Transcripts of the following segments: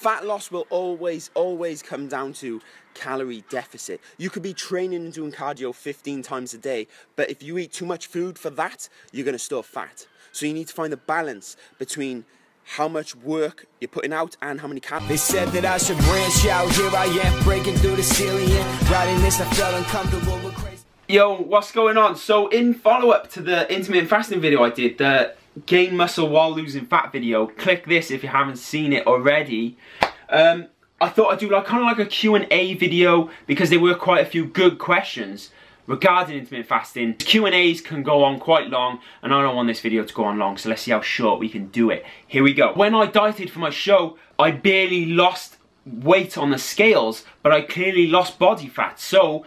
Fat loss will always come down to calorie deficit. You could be training and doing cardio 15 times a day, but if you eat too much food for that, you're going to store fat. So you need to find a balance between how much work you're putting out and how many calories. They said that I should branch out. Here I am breaking through the ceiling. Riding this, I felt uncomfortable with crazy. Yo, what's going on? So in follow-up to the intermittent fasting video I did, the gain muscle while losing fat video, click this if you haven't seen it already. I thought I'd do kind of like a Q&A video because there were quite a few good questions regarding intermittent fasting. Q&As can go on quite long and I don't want this video to go on long, so let's see how short we can do it. Here we go. When I dieted for my show, I barely lost weight on the scales, but I clearly lost body fat, so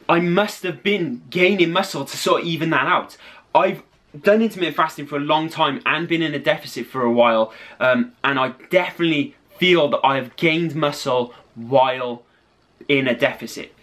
I must have been gaining muscle to sort of even that out. I've done intermittent fasting for a long time and been in a deficit for a while, and I definitely feel that I have gained muscle while in a deficit.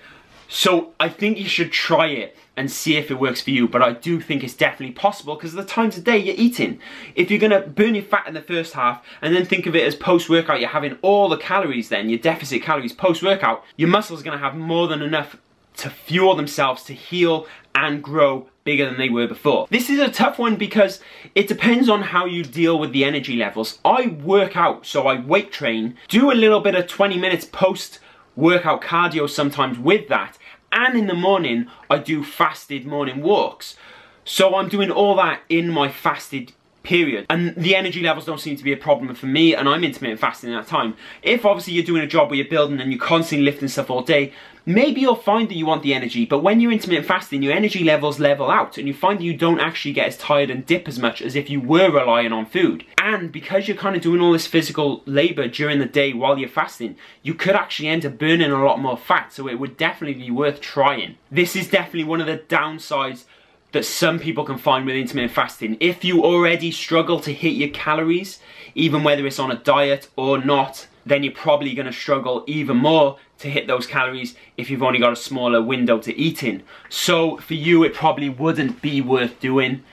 So I think you should try it and see if it works for you, but I do think it's definitely possible because of the times of day you're eating. If you're gonna burn your fat in the first half and then think of it as post-workout, you're having all the calories then, your deficit calories post-workout, your muscles are gonna have more than enough to fuel themselves to heal and grow bigger than they were before. This is a tough one because it depends on how you deal with the energy levels. I work out, so I weight train, do a little bit of 20 minutes post-workout cardio sometimes with that, and in the morning I do fasted morning walks. So I'm doing all that in my fasted period, and the energy levels don't seem to be a problem for me, and I'm intermittent fasting at that time. If obviously you're doing a job where you're building and you're constantly lifting stuff all day, maybe you'll find that you want the energy, but when you're intermittent fasting, your energy levels level out and you find that you don't actually get as tired and dip as much as if you were relying on food. And because you're kind of doing all this physical labor during the day while you're fasting, you could actually end up burning a lot more fat, so it would definitely be worth trying. This is definitely one of the downsides that some people can find with intermittent fasting. If you already struggle to hit your calories, even whether it's on a diet or not, then you're probably going to struggle even more to hit those calories if you've only got a smaller window to eat in. So for you, it probably wouldn't be worth doing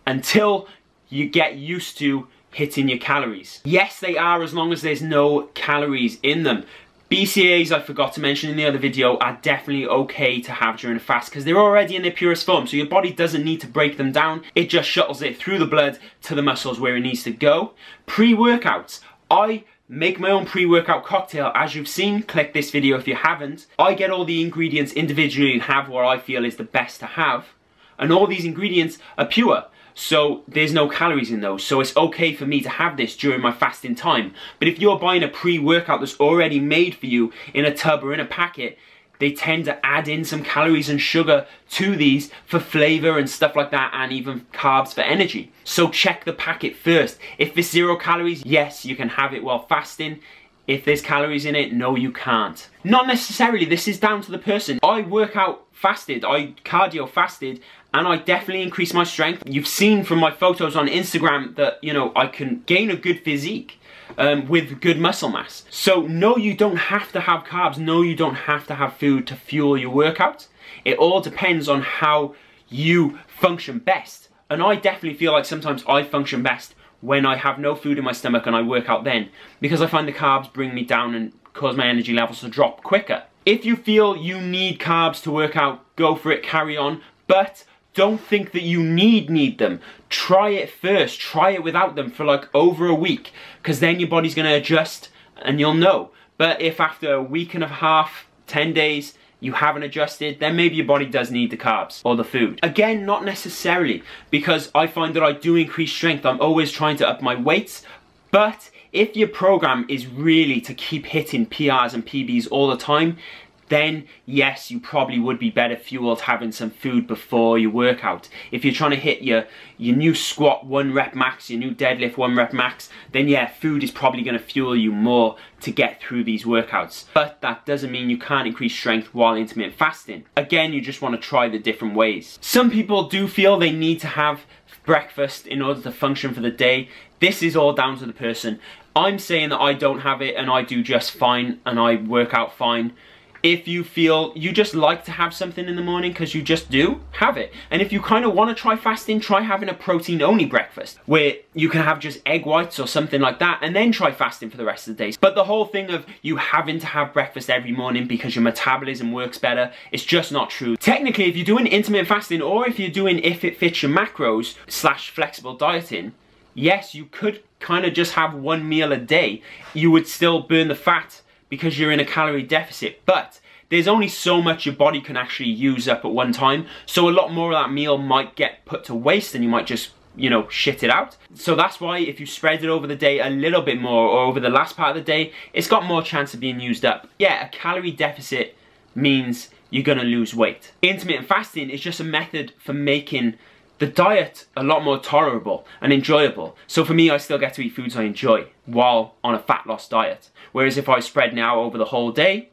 until you get used to hitting your calories. Yes, they are, as long as there's no calories in them. BCAAs, I forgot to mention in the other video, are definitely okay to have during a fast because they're already in their purest form, so your body doesn't need to break them down. It just shuttles it through the blood to the muscles where it needs to go. Pre-workouts. I make my own pre-workout cocktail, as you've seen. Click this video if you haven't. I get all the ingredients individually and have what I feel is the best to have. And all these ingredients are pure, so there's no calories in those. So it's okay for me to have this during my fasting time. But if you're buying a pre-workout that's already made for you in a tub or in a packet, they tend to add in some calories and sugar to these for flavor and stuff like that, and even carbs for energy. So check the packet first. If there's 0 calories, yes, you can have it while fasting. If there's calories in it, no, you can't. Not necessarily, this is down to the person. I work out fasted, I cardio fasted, and I definitely increase my strength. You've seen from my photos on Instagram that, you know, I can gain a good physique with good muscle mass. So no, you don't have to have carbs. No, you don't have to have food to fuel your workout. It all depends on how you function best. And I definitely feel like sometimes I function best when I have no food in my stomach and I work out then, because I find the carbs bring me down and cause my energy levels to drop quicker. If you feel you need carbs to work out, go for it, carry on, but don't think that you need them. Try it first, try it without them for like over a week, because then your body's gonna adjust and you'll know. But if after a week and a half, 10 days, you haven't adjusted, then maybe your body does need the carbs or the food. Again, not necessarily, because I find that I do increase strength. I'm always trying to up my weights, but if your program is really to keep hitting PRs and PBs all the time, then yes, you probably would be better fueled having some food before your workout. If you're trying to hit your new squat 1 rep max, your new deadlift 1 rep max, then yeah, food is probably gonna fuel you more to get through these workouts. But that doesn't mean you can't increase strength while intermittent fasting. Again, you just wanna try the different ways. Some people do feel they need to have breakfast in order to function for the day. This is all down to the person. I'm saying that I don't have it and I do just fine and I work out fine. If you feel you just like to have something in the morning because you just do, have it. And if you kind of want to try fasting, try having a protein-only breakfast where you can have just egg whites or something like that and then try fasting for the rest of the day. But the whole thing of you having to have breakfast every morning because your metabolism works better, it's just not true. Technically, if you're doing intermittent fasting or if you're doing if it fits your macros / flexible dieting, yes, you could kind of just have one meal a day. You would still burn the fat because you're in a calorie deficit, but there's only so much your body can actually use up at one time, so a lot more of that meal might get put to waste and you might just, you know, shit it out. So that's why if you spread it over the day a little bit more or over the last part of the day, it's got more chance of being used up. Yeah, a calorie deficit means you're gonna lose weight. Intermittent fasting is just a method for making the diet a lot more tolerable and enjoyable. So for me, I still get to eat foods I enjoy while on a fat loss diet. Whereas if I spread now over the whole day,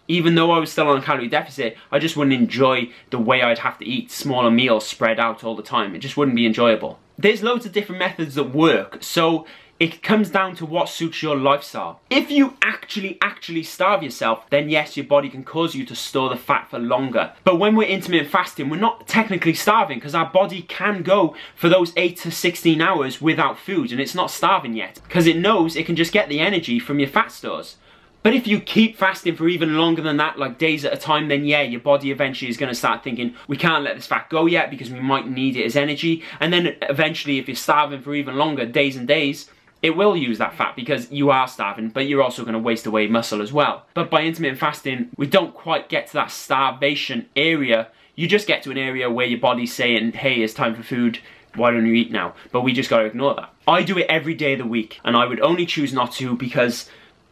even though I was still on a calorie deficit, I just wouldn't enjoy the way I'd have to eat smaller meals spread out all the time. It just wouldn't be enjoyable. There's loads of different methods that work, so it comes down to what suits your lifestyle. If you actually starve yourself, then yes, your body can cause you to store the fat for longer. But when we're intermittent fasting, we're not technically starving because our body can go for those 8 to 16 hours without food and it's not starving yet because it knows it can just get the energy from your fat stores. But if you keep fasting for even longer than that, like days at a time, then yeah, your body eventually is going to start thinking, we can't let this fat go yet because we might need it as energy. And then eventually, if you're starving for even longer, days and days, it will use that fat because you are starving, but you're also going to waste away muscle as well. But by intermittent fasting, we don't quite get to that starvation area. You just get to an area where your body's saying, hey, it's time for food. Why don't you eat now? But we just got to ignore that. I do it every day of the week, and I would only choose not to because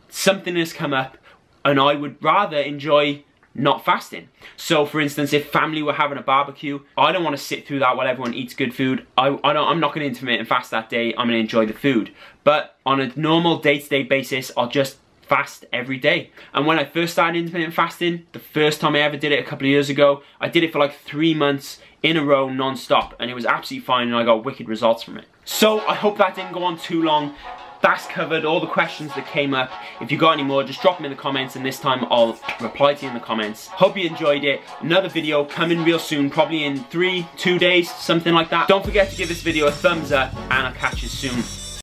something has come up and I would rather enjoy not fasting. So for instance, if family were having a barbecue, I don't want to sit through that while everyone eats good food. I'm not going to intermittent fast that day. I'm going to enjoy the food. But on a normal day-to-day basis, I'll just fast every day. And when I first started intermittent fasting, the first time I ever did it a couple of years ago, I did it for like 3 months in a row non-stop and it was absolutely fine and I got wicked results from it. So I hope that didn't go on too long. That's covered all the questions that came up. If you got any more, just drop them in the comments and this time I'll reply to you in the comments. Hope you enjoyed it. Another video coming real soon, probably in 2 days, something like that. Don't forget to give this video a thumbs up and I'll catch you soon.